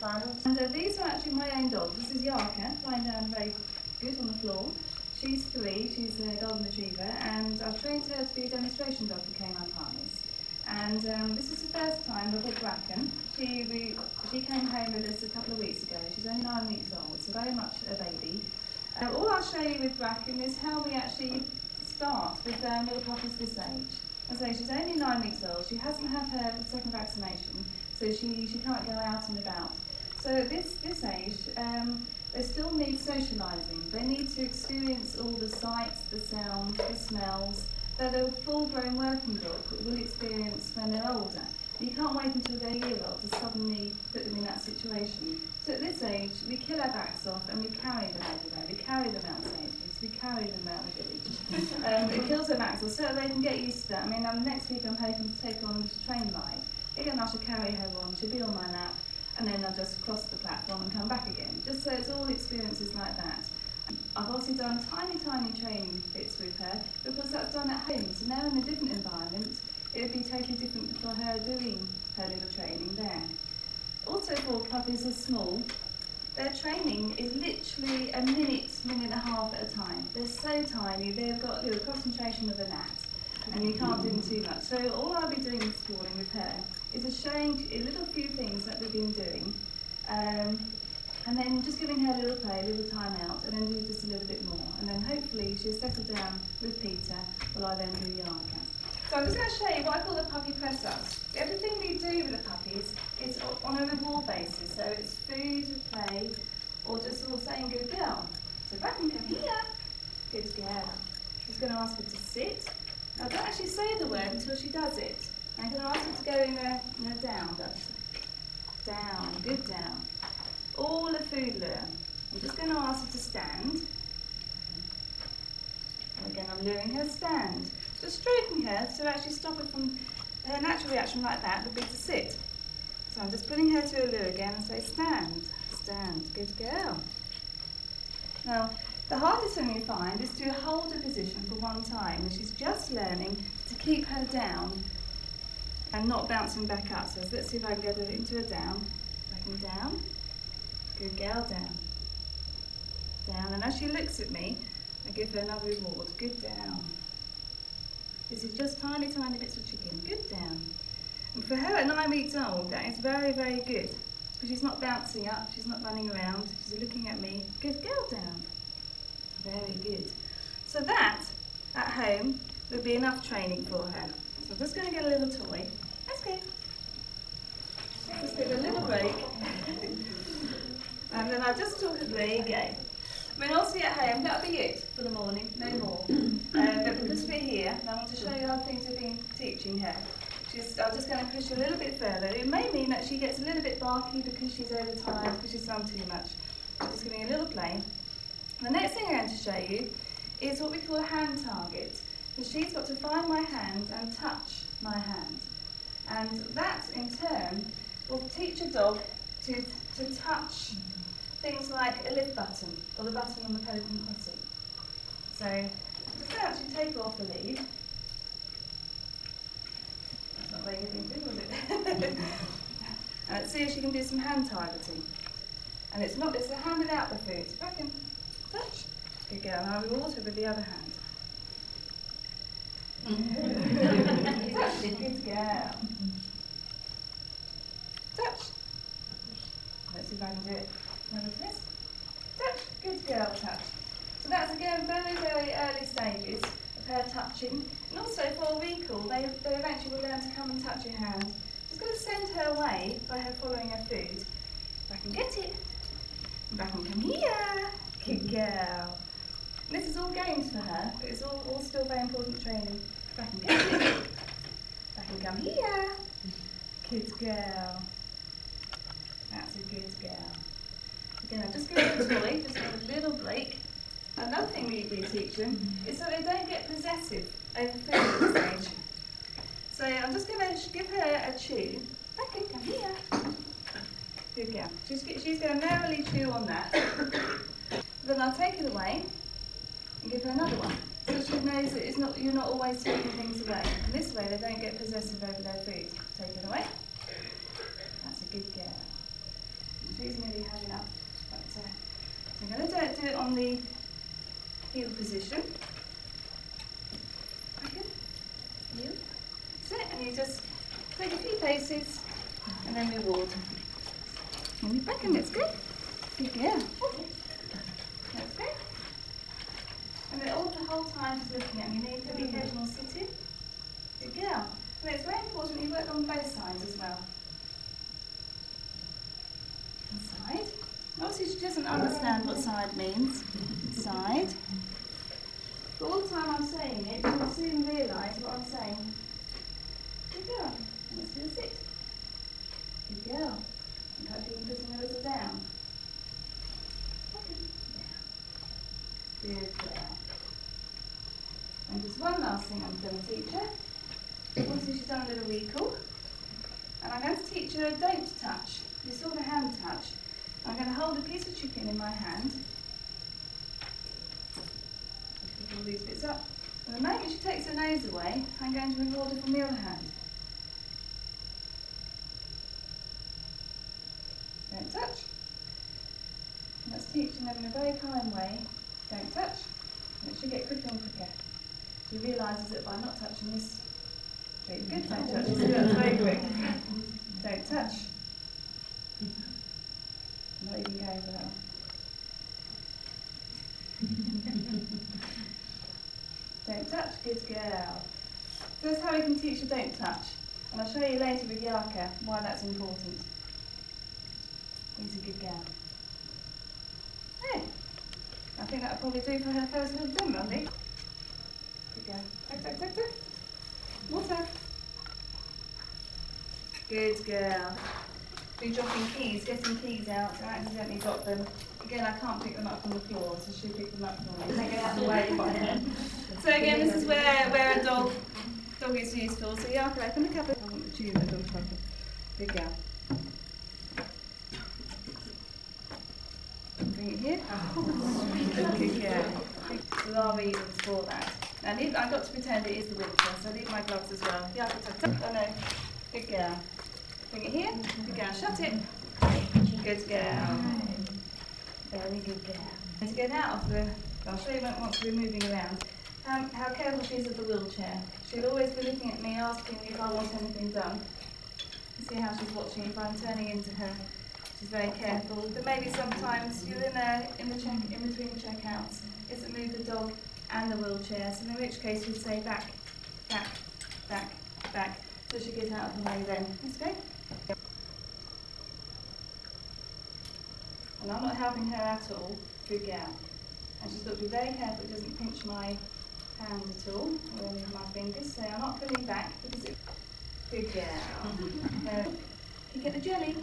fun. And these are actually my own dogs. This is Yarka, lying down very good on the floor. She's 3, she's a golden retriever, and I've trained her to be a demonstration dog for canine partners. And this is the first time before Bracken. She came home with us a couple of weeks ago. She's only 9 weeks old, so very much a baby. All I'll show you with Bracken is how we actually start with little puppies this age. As I say, she's only 9 weeks old. She hasn't had her second vaccination, so she can't go out and about. So at this age, they still need socialising. They need to experience all the sights, the sounds, the smells that a full-grown working dog will experience when they're older. You can't wait until they're a year old to suddenly put them in that situation. So at this age, we kill our backs off and we carry them everywhere. We carry them out Sainsbury's, we carry them around the village. It kills their backs off so that they can get used to that. I mean, next week I'm hoping to take her on to train ride. Again, I shall carry her on, she'll be on my lap, and then I'll just cross the platform and come back again. Just so it's all experiences like that. I've also done tiny training bits with her because that's done at home. So now in a different environment, it would be totally different for her doing her little training there. Also for puppies as small, their training is literally a minute and a half at a time. They're so tiny, they've got a little concentration of a gnat, and you can't do them too much. So all I'll be doing this morning with her is just showing a little few things that we've been doing, and then just giving her a little play, a little time out, and then do just a little bit more. And then hopefully she'll settle down with Peter while I then do Yarka. So I'm just going to show you what I call the puppy press-ups. Everything we do with the puppies is on a reward basis. So it's food, play, or just sort of saying good girl. So Bracken, come here. Good girl. She's going to ask her to sit. Now don't actually say the word until she does it. I'm going to ask her to go in a down. Down, good down. All a food lure. I'm just going to ask her to stand. And again, I'm luring her stand. Just stroking her to actually stop her from her natural reaction like that would be to sit. So I'm just putting her to a lure again and say stand, stand, good girl. Now, the hardest thing you find is to hold a position for one time, and she's just learning to keep her down and not bouncing back up. So let's see if I can get her into a down. Backing down. Good girl, down. Down, and as she looks at me, I give her another reward. Good down. This is just tiny bits of chicken. Good down. And for her at 9 weeks old, that is very good. Because she's not bouncing up, she's not running around, she's looking at me. Good girl, down. Very good. So that, at home, would be enough training for her. So I'm just going to get a little toy. Let's go. Just give a little break. And then I'll just talk, there you go. I mean, also at home, that'll be it for the morning, no more. But because we're here, I want to show you other things we've been teaching her. I'm just going to push her a little bit further. It may mean that she gets a little bit barky because she's overtired, because she's done too much. I'm just giving her a little play. The next thing I'm going to show you is what we call a hand target. So she's got to find my hand and touch my hand. And that, in turn, will teach a dog to touch things like a lift button or the button on the Pelican Crossing. So I'm just going to actually take off the lead. That's not very good thing to do, was it? And let's see if she can do some hand targeting. And it's the hand without the food. So Bracken, touch. Good girl. Now we reward her with the other hand. Touch. Good girl. Touch. Let's see if I can do it. Another twist. Touch. Good girl, touch. So that's again very early stages of her touching. And also for a week old, they eventually will learn to come and touch your hand. Just going to send her away by her following her food. Bracken, get it. Bracken, come here. Good girl. And this is all games for her, but it's all still very important training. Bracken, get it. Bracken, come here. Good girl. That's a good girl. Again, I'll just give her a toy, just have a little break. Another thing we teach them is so they don't get possessive over food at this stage. So I'm just going to give her a chew. Bracken, come here. Good girl. She's going to merrily chew on that. Then I'll take it away and give her another one. So she knows that you're not always taking things away. And this way they don't get possessive over their food. Take it away. That's a good girl. She's nearly had enough. But I'm going to do it on the heel position. Bracken, heel. That's it. And you just take a few paces and then reward. And you Bracken, let's go. Yeah. Let's go. And then all the whole time she's looking at me, you need to be occasional sitting. Good girl. And it's very important you work on both sides as well. Side. Obviously she doesn't understand what side means. Side. But all the time I'm saying it, she'll soon realise what I'm saying. Good girl. And let's do a sit. Good girl. And perhaps you can put some little down. Okay. Yeah. Good girl. And just one last thing I'm going to teach her. Obviously she's done a little recall. And I'm going to teach her a don't touch. You saw the hand touch. I'm going to hold a piece of chicken in my hand. Put all these bits up. And the moment she takes her nose away, I'm going to reward her from the other hand. Don't touch. And that's teaching them in a very kind way. Don't touch. And it should get quicker and quicker. She realises that by not touching this, good, don't touch. See, that's very quick. Don't touch. I'm not even going for that one. Don't touch, good girl. So that's how we can teach you don't touch. And I'll show you later with Yarka why that's important. He's a good girl. Hey, I think that'll probably do for her first little demo, I think. Good girl. Tuck, tuck, tuck, tuck. More tuck. Good girl. Be dropping keys, getting keys out, so I accidentally got them. Again, I can't pick them up from the floor, so she'll pick them up for me. Take it out of the way by hand. So again, this is where a dog is useful. So yeah, I can open the cupboard. I want the tube, the dog's pocket. Good girl. Bring it here. Good girl. So there are reasons for that. And I've got to pretend it is the winter, so I leave my gloves as well. Yeah, I know. Good girl. Bring it here. Good girl. Shut it. Good girl. Very good girl. And to get out of the, I'll show you once we're moving around, how careful she is of the wheelchair. She'll always be looking at me, asking me if I want anything done. You see how she's watching. If I'm turning into her, she's very careful. But maybe sometimes you're in between the checkouts. Is it move the dog and the wheelchair? So in which case we'd say back, back, back, back. So she gets out of the way then. Let's go. And I'm not helping her at all. Good girl. And she's got to be very careful it doesn't pinch my hand at all, or any of my fingers. So I'm not pulling back because it's good girl. You get the jelly.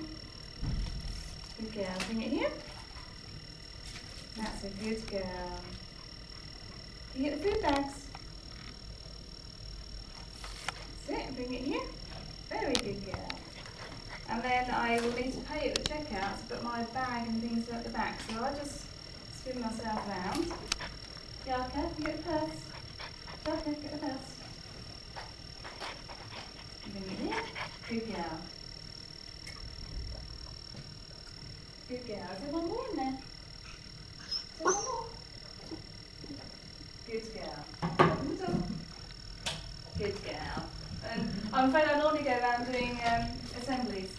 Good girl. Bring it here. That's a good girl. You get the food bags. That's it. Bring it here. Very good girl. And then I will need to pay at the checkout, but my bag and things are at the back. So I'll just spin myself round. Yarka, you get the purse. Yarka, get the purse. Bring it here. Good girl. Good girl. Is there one more in there? Is there one more? Good girl. Open the door. Good girl. And I'm afraid I normally go around doing assemblies.